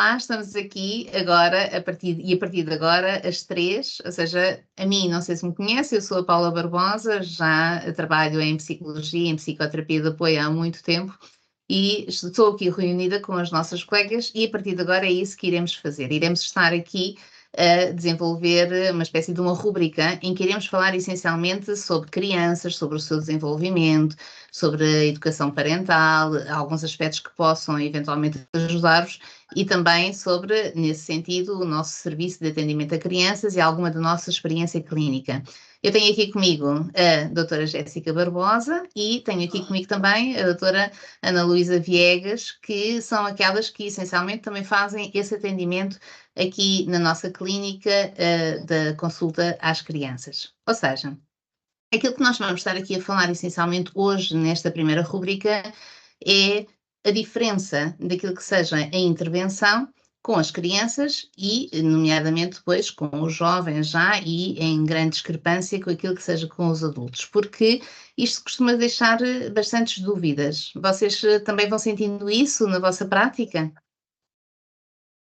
Olá, estamos aqui agora, a partir de agora, às 3, ou seja, a mim, não sei se me conhece, eu sou a Paula Barbosa, já trabalho em psicologia, em psicoterapia de apoio há muito tempo e estou aqui reunida com as nossas colegas e a partir de agora é isso que iremos fazer. Iremos estar aqui a desenvolver uma espécie de uma rúbrica em que iremos falar essencialmente sobre crianças, sobre o seu desenvolvimento, sobre a educação parental, alguns aspectos que possam eventualmente ajudar-vos e também sobre, nesse sentido, o nosso serviço de atendimento a crianças e alguma da nossa experiência clínica. Eu tenho aqui comigo a doutora Jéssica Barbosa e tenho aqui comigo também a doutora Ana Luísa Viegas, que são aquelas que essencialmente também fazem esse atendimento aqui na nossa clínica da consulta às crianças. Ou seja, aquilo que nós vamos estar aqui a falar essencialmente hoje, nesta primeira rubrica, é a diferença daquilo que seja a intervenção com as crianças e, nomeadamente, depois com os jovens já e em grande discrepância com aquilo que seja com os adultos, porque isto costuma deixar bastantes dúvidas. Vocês também vão sentindo isso na vossa prática?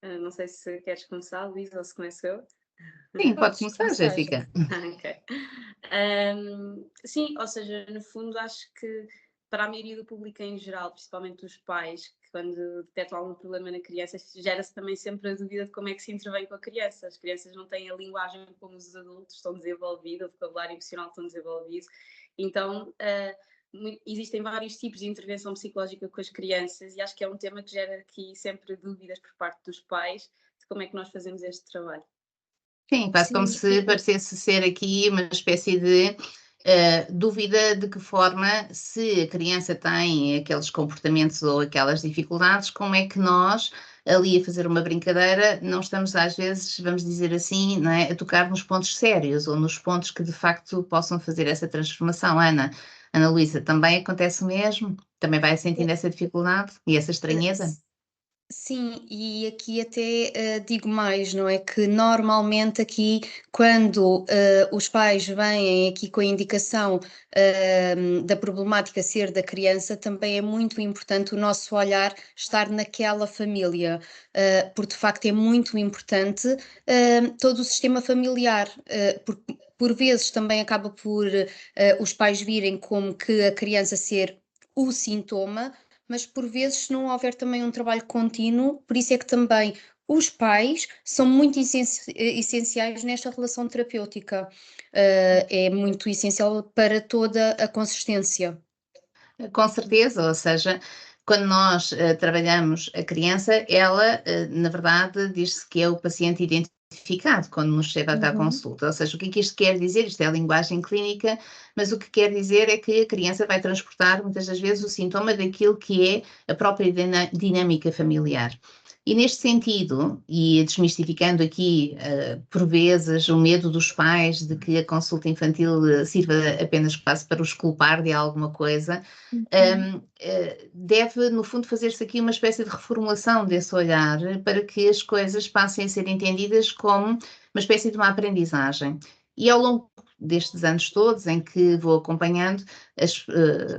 Não sei se queres começar, Luísa, ou se começo eu. Sim, pode Podes começar, começar, Jéssica. Ok. Sim, ou seja, no fundo acho que para a maioria do público em geral, principalmente os pais, que quando detectam algum problema na criança, gera-se também sempre a dúvida de como é que se intervém com a criança. As crianças não têm a linguagem como os adultos estão desenvolvidos, o vocabulário emocional estão desenvolvido. Então, existem vários tipos de intervenção psicológica com as crianças e acho que é um tema que gera aqui sempre dúvidas por parte dos pais de como é que nós fazemos este trabalho. Sim, quase como Sim, se parecesse ser aqui uma espécie de dúvida de que forma, se a criança tem aqueles comportamentos ou aquelas dificuldades, como é que nós, ali a fazer uma brincadeira, não estamos às vezes, vamos dizer assim, não é, a tocar nos pontos sérios ou nos pontos que de facto possam fazer essa transformação. Ana Luísa, também acontece o mesmo? Também vai sentindo essa dificuldade e essa estranheza? sim, e aqui até digo mais, não é? Que normalmente aqui, quando os pais vêm aqui com a indicação da problemática ser da criança, também é muito importante o nosso olhar estar naquela família, porque de facto é muito importante todo o sistema familiar, porque por vezes também acaba por os pais virem como que a criança ser o sintoma, mas por vezes se não houver também um trabalho contínuo, por isso é que também os pais são muito essenciais nesta relação terapêutica. É muito essencial para toda a consistência. Com certeza, ou seja, quando nós trabalhamos a criança, ela, na verdade, diz-se que é o paciente identificado quando nos chega até à Uhum. consulta. Ou seja, o que é que isto quer dizer? Isto é a linguagem clínica, mas o que quer dizer é que a criança vai transportar muitas das vezes o sintoma daquilo que é a própria dinâmica familiar. E neste sentido, e desmistificando aqui, por vezes, o medo dos pais de que a consulta infantil sirva apenas quase para os culpar de alguma coisa, Uhum. deve, no fundo, fazer-se aqui uma espécie de reformulação desse olhar para que as coisas passem a ser entendidas como uma espécie de uma aprendizagem. E ao longo destes anos todos em que vou acompanhando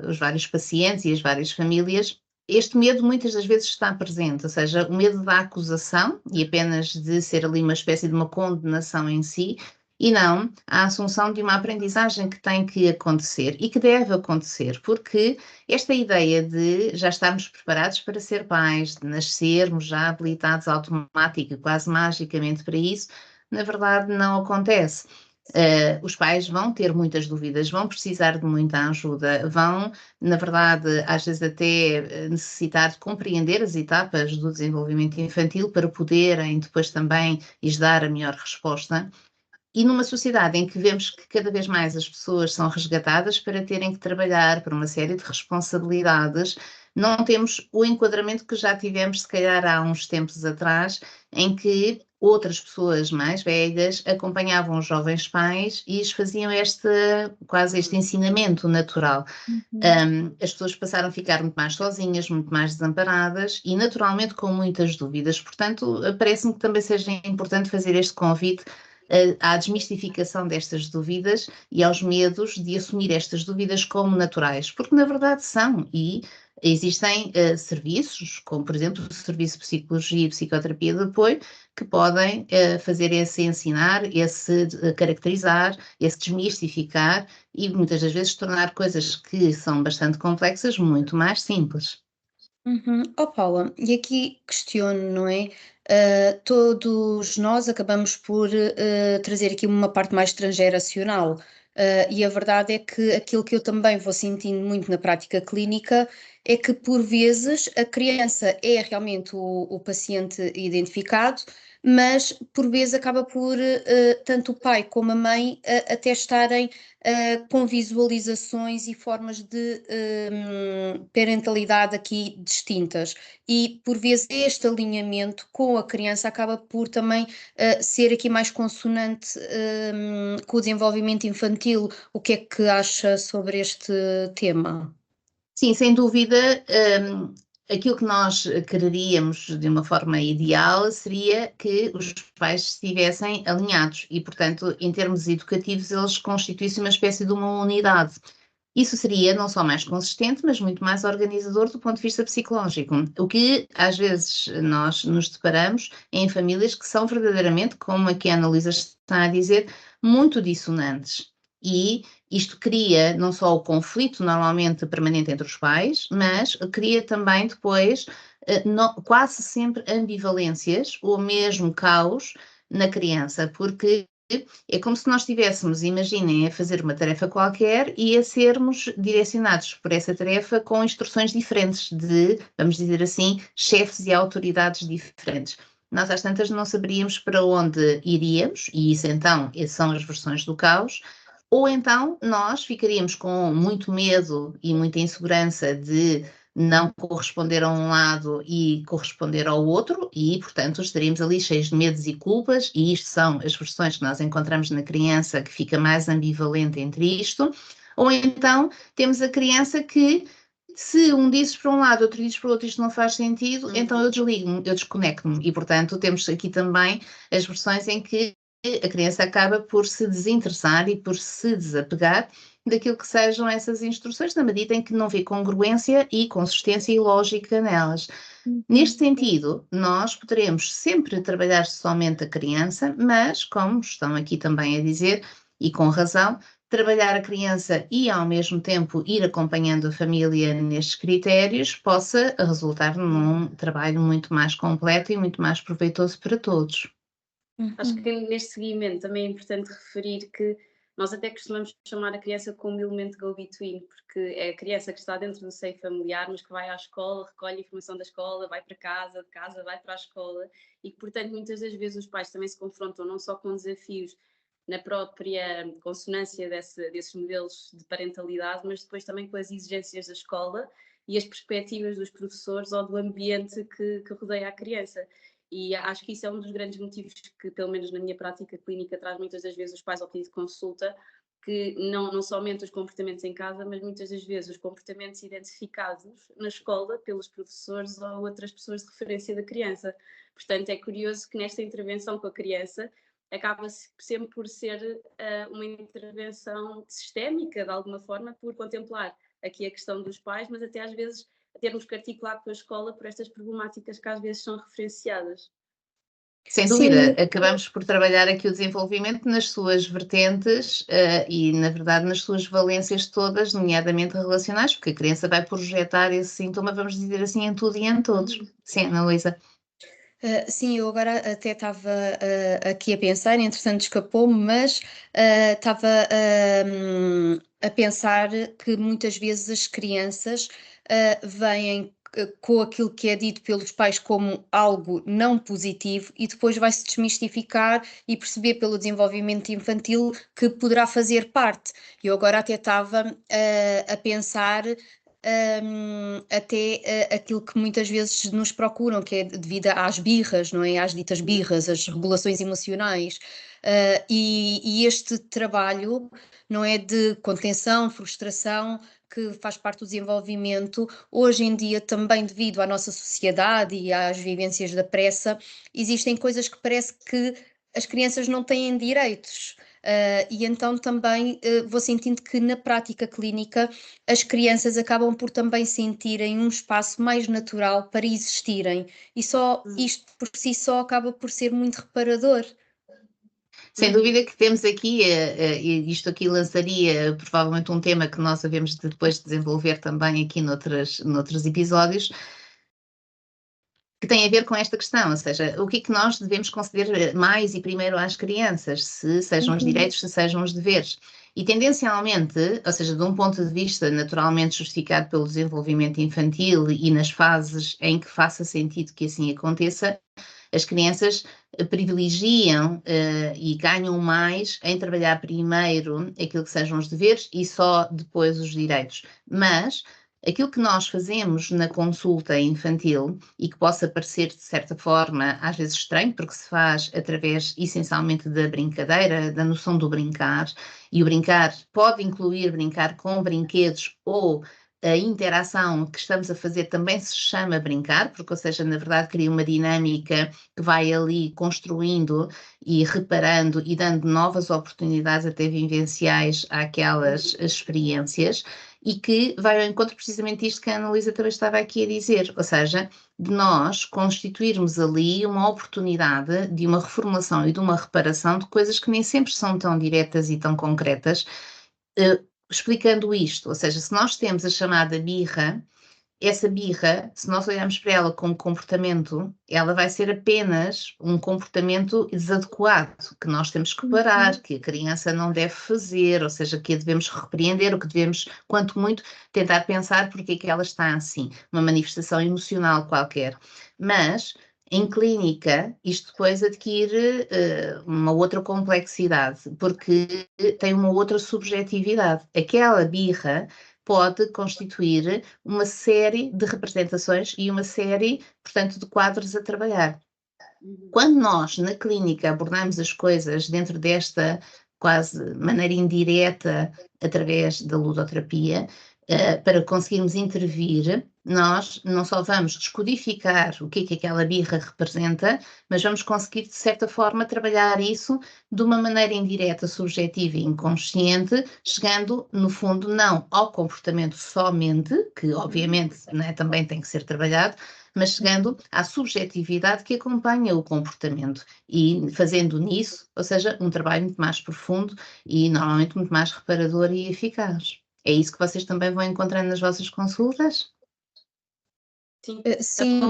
os vários pacientes e as várias famílias, este medo muitas das vezes está presente, ou seja, o medo da acusação e apenas de ser ali uma espécie de uma condenação em si, e não a assunção de uma aprendizagem que tem que acontecer e que deve acontecer, porque esta ideia de já estarmos preparados para ser pais, de nascermos já habilitados automática, quase magicamente para isso, na verdade não acontece. Os pais vão ter muitas dúvidas, vão precisar de muita ajuda, vão, na verdade, às vezes até necessitar de compreender as etapas do desenvolvimento infantil para poderem depois também lhes dar a melhor resposta. E numa sociedade em que vemos que cada vez mais as pessoas são resgatadas para terem que trabalhar por uma série de responsabilidades, não temos o enquadramento que já tivemos, se calhar, há uns tempos atrás, em que outras pessoas mais velhas acompanhavam os jovens pais e lhes faziam quase este ensinamento natural. Uhum. As pessoas passaram a ficar muito mais sozinhas, muito mais desamparadas e naturalmente com muitas dúvidas. Portanto, parece-me que também seja importante fazer este convite à desmistificação destas dúvidas e aos medos de assumir estas dúvidas como naturais, porque na verdade são, e existem serviços, como por exemplo o Serviço de Psicologia e Psicoterapia de Apoio, que podem fazer esse ensinar, esse caracterizar, esse desmistificar e muitas das vezes tornar coisas que são bastante complexas muito mais simples. Oh, Paula, e aqui questiono, não é? Todos nós acabamos por trazer aqui uma parte mais transgeracional, e a verdade é que aquilo que eu também vou sentindo muito na prática clínica é que, por vezes, a criança é realmente o paciente identificado, mas por vezes acaba por tanto o pai como a mãe até estarem com visualizações e formas de parentalidade aqui distintas. E por vezes este alinhamento com a criança acaba por também ser aqui mais consonante com o desenvolvimento infantil. O que é que acha sobre este tema? Sim, sem dúvida, aquilo que nós quereríamos de uma forma ideal seria que os pais estivessem alinhados e, portanto, em termos educativos, eles constituíssem uma espécie de uma unidade. Isso seria não só mais consistente, mas muito mais organizador do ponto de vista psicológico. O que às vezes nós nos deparamos é em famílias que são verdadeiramente, como aqui a Ana Luísa está a dizer, muito dissonantes. E isto cria não só o conflito normalmente permanente entre os pais, mas cria também depois quase sempre ambivalências ou mesmo caos na criança, porque é como se nós estivéssemos, imaginem, a fazer uma tarefa qualquer e a sermos direcionados por essa tarefa com instruções diferentes de, vamos dizer assim, chefes e autoridades diferentes. Nós às tantas não saberíamos para onde iríamos, e isso então são as versões do caos, ou então nós ficaríamos com muito medo e muita insegurança de não corresponder a um lado e corresponder ao outro, e, portanto, estaríamos ali cheios de medos e culpas, e isto são as versões que nós encontramos na criança que fica mais ambivalente entre isto, ou então temos a criança que, se um dizes para um lado, outro dizes para o outro, isto não faz sentido, então eu desligo-me, eu desconecto-me, e, portanto, temos aqui também as versões em que a criança acaba por se desinteressar e por se desapegar daquilo que sejam essas instruções, na medida em que não vê congruência e consistência e lógica nelas. Neste sentido, nós poderemos sempre trabalhar somente a criança, mas, como estão aqui também a dizer, e com razão, trabalhar a criança e, ao mesmo tempo, ir acompanhando a família nestes critérios, possa resultar num trabalho muito mais completo e muito mais proveitoso para todos. Acho que neste seguimento também é importante referir que nós até costumamos chamar a criança como elemento go-between, porque é a criança que está dentro do seio familiar, mas que vai à escola, recolhe a informação da escola, vai para casa, de casa vai para a escola, e que, portanto, muitas das vezes os pais também se confrontam não só com desafios na própria consonância desses modelos de parentalidade, mas depois também com as exigências da escola e as perspectivas dos professores ou do ambiente que rodeia a criança. E acho que isso é um dos grandes motivos que, pelo menos na minha prática clínica, traz muitas das vezes os pais ao pedido de consulta, que não somente os comportamentos em casa, mas muitas das vezes os comportamentos identificados na escola pelos professores ou outras pessoas de referência da criança. Portanto, é curioso que nesta intervenção com a criança acaba sempre por ser uma intervenção sistémica, de alguma forma, por contemplar aqui a questão dos pais, mas até às vezes termos que articular com a escola por estas problemáticas que às vezes são referenciadas. Sem dúvida, acabamos por trabalhar aqui o desenvolvimento nas suas vertentes e, na verdade, nas suas valências todas, nomeadamente relacionais, porque a criança vai projetar esse sintoma, vamos dizer assim, em tudo e em todos. Sim, Ana Luísa. Sim, eu agora até estava aqui a pensar, entretanto escapou-me, mas estava a pensar que muitas vezes as crianças vêm com aquilo que é dito pelos pais como algo não positivo e depois vai-se desmistificar e perceber pelo desenvolvimento infantil que poderá fazer parte. Eu agora até estava a pensar até aquilo que muitas vezes nos procuram, que é devido às birras, não é? Às ditas birras, as regulações emocionais. E este trabalho, não é, de contenção, frustração, que faz parte do desenvolvimento, hoje em dia também devido à nossa sociedade e às vivências da pressa, existem coisas que parece que as crianças não têm direitos. e então também vou sentindo que na prática clínica as crianças acabam por também sentirem um espaço mais natural para existirem, e só isto por si só acaba por ser muito reparador. Sem dúvida que temos aqui, e isto aqui lançaria provavelmente um tema que nós havemos de depois desenvolver também aqui noutros episódios, que tem a ver com esta questão, ou seja, o que é que nós devemos conceder mais e primeiro às crianças, se sejam os direitos, se sejam os deveres. E tendencialmente, ou seja, de um ponto de vista naturalmente justificado pelo desenvolvimento infantil e nas fases em que faça sentido que assim aconteça, as crianças privilegiam e ganham mais em trabalhar primeiro aquilo que sejam os deveres e só depois os direitos. Mas aquilo que nós fazemos na consulta infantil e que possa parecer de certa forma às vezes estranho, porque se faz através essencialmente da brincadeira, da noção do brincar, e o brincar pode incluir brincar com brinquedos ou a interação que estamos a fazer também se chama brincar, porque, ou seja, na verdade cria uma dinâmica que vai ali construindo e reparando e dando novas oportunidades até vivenciais àquelas experiências e que vai ao encontro precisamente disto que a Ana Luísa também estava aqui a dizer, ou seja, de nós constituirmos ali uma oportunidade de uma reformulação e de uma reparação de coisas que nem sempre são tão diretas e tão concretas, explicando isto, ou seja, se nós temos a chamada birra, essa birra, se nós olharmos para ela como comportamento, ela vai ser apenas um comportamento desadequado, que nós temos que parar, que a criança não deve fazer, ou seja, que a devemos repreender, ou que devemos, quanto muito, tentar pensar porque é que ela está assim, uma manifestação emocional qualquer. Mas em clínica, isto depois adquire uma outra complexidade, porque tem uma outra subjetividade. Aquela birra pode constituir uma série de representações e uma série, portanto, de quadros a trabalhar. Quando nós, na clínica, abordamos as coisas dentro desta quase maneira indireta, através da ludoterapia, para conseguirmos intervir, nós não só vamos descodificar o que aquela birra representa, mas vamos conseguir, de certa forma, trabalhar isso de uma maneira indireta, subjetiva e inconsciente, chegando, no fundo, não ao comportamento somente, que obviamente né, também tem que ser trabalhado, mas chegando à subjetividade que acompanha o comportamento e fazendo nisso, ou seja, um trabalho muito mais profundo e normalmente muito mais reparador e eficaz. É isso que vocês também vão encontrando nas vossas consultas? Sim, Sim,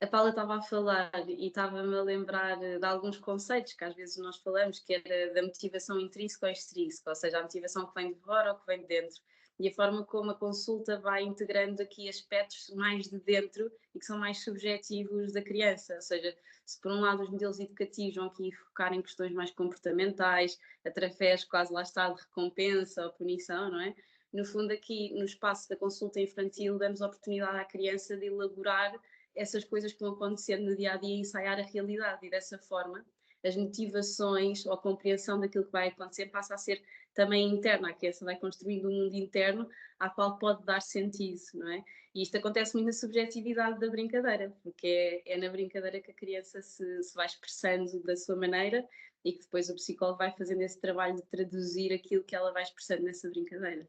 a Paula estava a falar e estava-me a lembrar de alguns conceitos que às vezes nós falamos, que era da motivação intrínseca ou extrínseca, ou seja, a motivação que vem de fora ou que vem de dentro. E a forma como a consulta vai integrando aqui aspectos mais de dentro e que são mais subjetivos da criança. Ou seja, se por um lado os modelos educativos vão aqui focar em questões mais comportamentais, através quase lá está de recompensa ou punição, não é? No fundo aqui no espaço da consulta infantil damos a oportunidade à criança de elaborar essas coisas que vão acontecendo no dia a dia e ensaiar a realidade, e dessa forma as motivações ou a compreensão daquilo que vai acontecer passa a ser também interna, a criança vai construindo um mundo interno ao qual pode dar sentido, não é? E isto acontece muito na subjetividade da brincadeira, porque é na brincadeira que a criança se vai expressando da sua maneira e que depois o psicólogo vai fazendo esse trabalho de traduzir aquilo que ela vai expressando nessa brincadeira.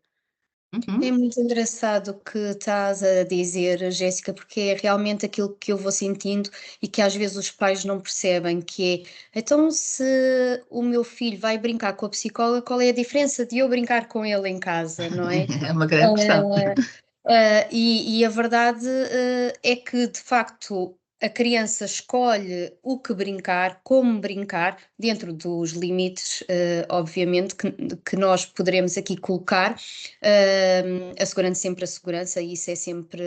é muito engraçado o que estás a dizer, Jéssica, porque é realmente aquilo que eu vou sentindo e que às vezes os pais não percebem, que é, então se o meu filho vai brincar com a psicóloga, qual é a diferença de eu brincar com ele em casa, não é? É uma grande questão. E a verdade é que, de facto, a criança escolhe o que brincar, como brincar, dentro dos limites, obviamente, que nós poderemos aqui colocar, assegurando sempre a segurança, e isso é sempre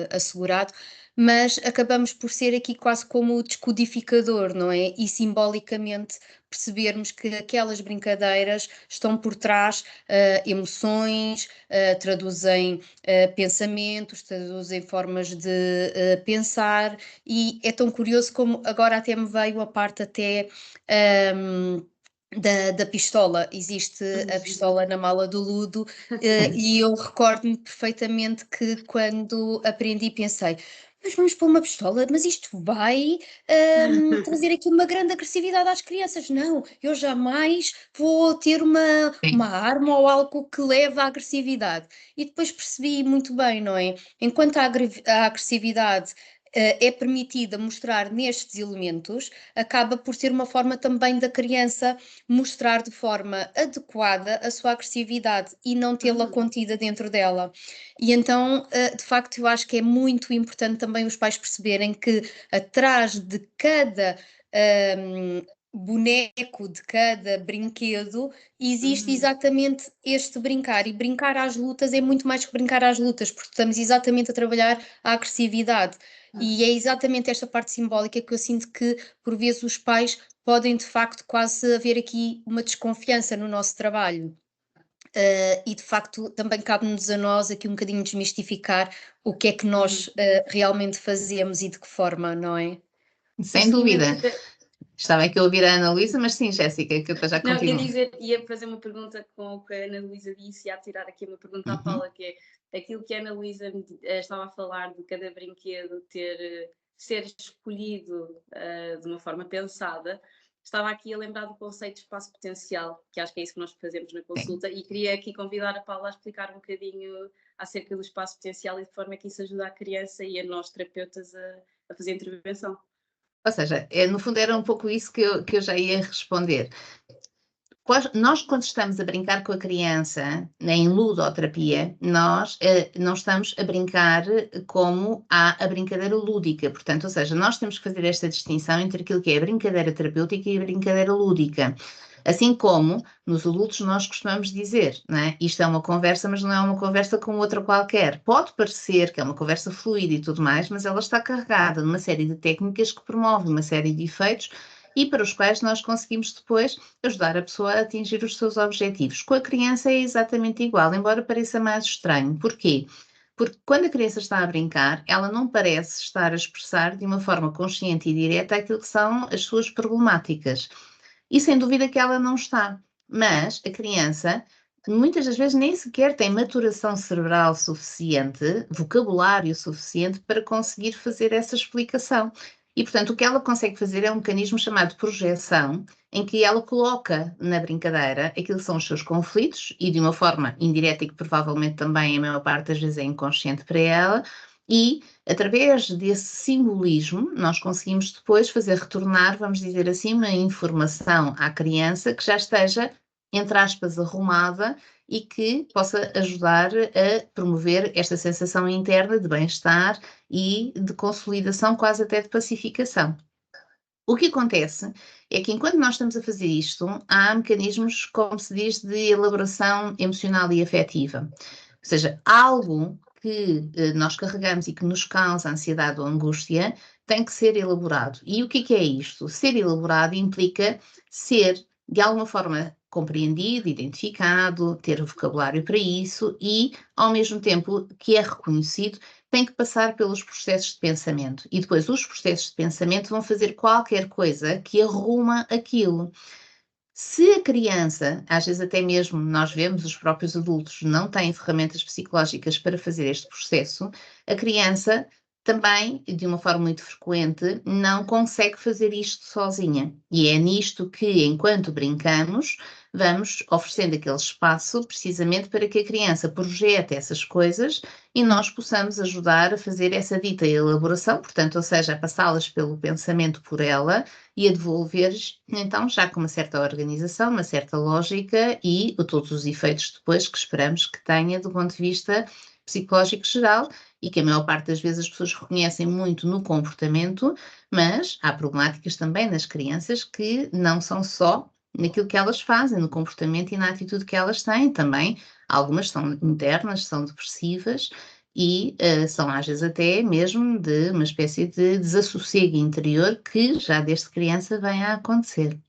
assegurado, mas acabamos por ser aqui quase como o descodificador, não é? E simbolicamente percebermos que aquelas brincadeiras estão por trás emoções, traduzem pensamentos, traduzem formas de pensar, e é tão curioso como agora até me veio a parte até da pistola. Existe a pistola na mala do Ludo, e eu recordo-me perfeitamente que quando aprendi pensei, mas vamos pôr uma pistola, mas isto vai trazer aqui uma grande agressividade às crianças. Não, eu jamais vou ter uma arma ou algo que leve à agressividade. E depois percebi muito bem, não é? Enquanto a agressividade é permitida mostrar nestes elementos, acaba por ser uma forma também da criança mostrar de forma adequada a sua agressividade e não tê-la contida dentro dela. E então, de facto, eu acho que é muito importante também os pais perceberem que atrás de cada boneco, de cada brinquedo, existe exatamente este brincar. E brincar às lutas é muito mais que brincar às lutas, porque estamos exatamente a trabalhar a agressividade. E é exatamente esta parte simbólica que eu sinto que, por vezes, os pais podem, de facto, quase haver aqui uma desconfiança no nosso trabalho. E de facto também cabe-nos a nós aqui um bocadinho desmistificar o que é que nós realmente fazemos e de que forma, não é? Sem dúvida. Estava aqui a ouvir a Ana Luísa, mas sim, Jéssica, que eu já Não, continuo. ia fazer uma pergunta com o que a Ana Luísa disse e a tirar aqui uma pergunta à Paula, que é aquilo que a Ana Luísa estava a falar de cada brinquedo ser escolhido de uma forma pensada. Estava aqui a lembrar do conceito de espaço potencial, que acho que é isso que nós fazemos na consulta, e queria aqui convidar a Paula a explicar um bocadinho acerca do espaço potencial e de forma que isso ajuda a criança e a nós terapeutas a fazer intervenção. Ou seja, no fundo era um pouco isso que eu já ia responder. Nós, quando estamos a brincar com a criança, em ludoterapia, nós não estamos a brincar como há a brincadeira lúdica. Portanto, ou seja, nós temos que fazer esta distinção entre aquilo que é a brincadeira terapêutica e a brincadeira lúdica. Assim como nos adultos nós costumamos dizer, não é? Isto é uma conversa, mas não é uma conversa como outra qualquer. Pode parecer que é uma conversa fluida e tudo mais, mas ela está carregada de uma série de técnicas que promovem uma série de efeitos e para os quais nós conseguimos depois ajudar a pessoa a atingir os seus objetivos. Com a criança é exatamente igual, embora pareça mais estranho. Porquê? Porque quando a criança está a brincar, ela não parece estar a expressar de uma forma consciente e direta aquilo que são as suas problemáticas. E sem dúvida que ela não está. Mas a criança muitas das vezes nem sequer tem maturação cerebral suficiente, vocabulário suficiente para conseguir fazer essa explicação. E, portanto, o que ela consegue fazer é um mecanismo chamado projeção, em que ela coloca na brincadeira aquilo que são os seus conflitos, e de uma forma indireta e que provavelmente também a maior parte das vezes é inconsciente para ela, e através desse simbolismo nós conseguimos depois fazer retornar, vamos dizer assim, uma informação à criança que já esteja, entre aspas, arrumada e que possa ajudar a promover esta sensação interna de bem-estar e de consolidação, quase até de pacificação. O que acontece é que enquanto nós estamos a fazer isto, há mecanismos, como se diz, de elaboração emocional e afetiva. Ou seja, algo que nós carregamos e que nos causa ansiedade ou angústia tem que ser elaborado. E o que é isto? Ser elaborado implica ser, de alguma forma, compreendido, identificado, ter vocabulário para isso e, ao mesmo tempo que é reconhecido, tem que passar pelos processos de pensamento. E depois os processos de pensamento vão fazer qualquer coisa que arruma aquilo. Se a criança, às vezes até mesmo nós vemos, os próprios adultos não têm ferramentas psicológicas para fazer este processo, a criança também, de uma forma muito frequente, não consegue fazer isto sozinha. E é nisto que, enquanto brincamos, vamos oferecendo aquele espaço precisamente para que a criança projete essas coisas e nós possamos ajudar a fazer essa dita elaboração, portanto, ou seja, a passá-las pelo pensamento por ela e a devolver, então, já com uma certa organização, uma certa lógica e todos os efeitos depois que esperamos que tenha do ponto de vista psicológico geral e que a maior parte das vezes as pessoas reconhecem muito no comportamento, mas há problemáticas também nas crianças que não são só naquilo que elas fazem, no comportamento e na atitude que elas têm também. Algumas são internas, são depressivas e são às vezes até mesmo de uma espécie de desassossego interior que já desde criança vem a acontecer.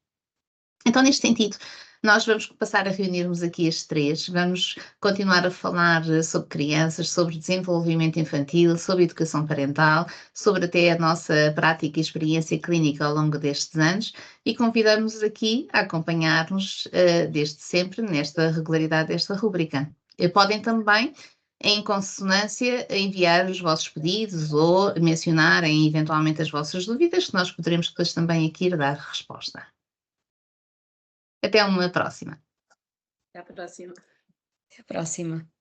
Então, neste sentido, nós vamos passar a reunirmos aqui as três, vamos continuar a falar sobre crianças, sobre desenvolvimento infantil, sobre educação parental, sobre até a nossa prática e experiência clínica ao longo destes anos e convidamos-nos aqui a acompanhar-nos desde sempre nesta regularidade desta rúbrica. Podem também em consonância, enviar os vossos pedidos ou mencionarem eventualmente as vossas dúvidas, que nós poderemos depois também aqui dar resposta. Até uma próxima. Até a próxima. Até a próxima.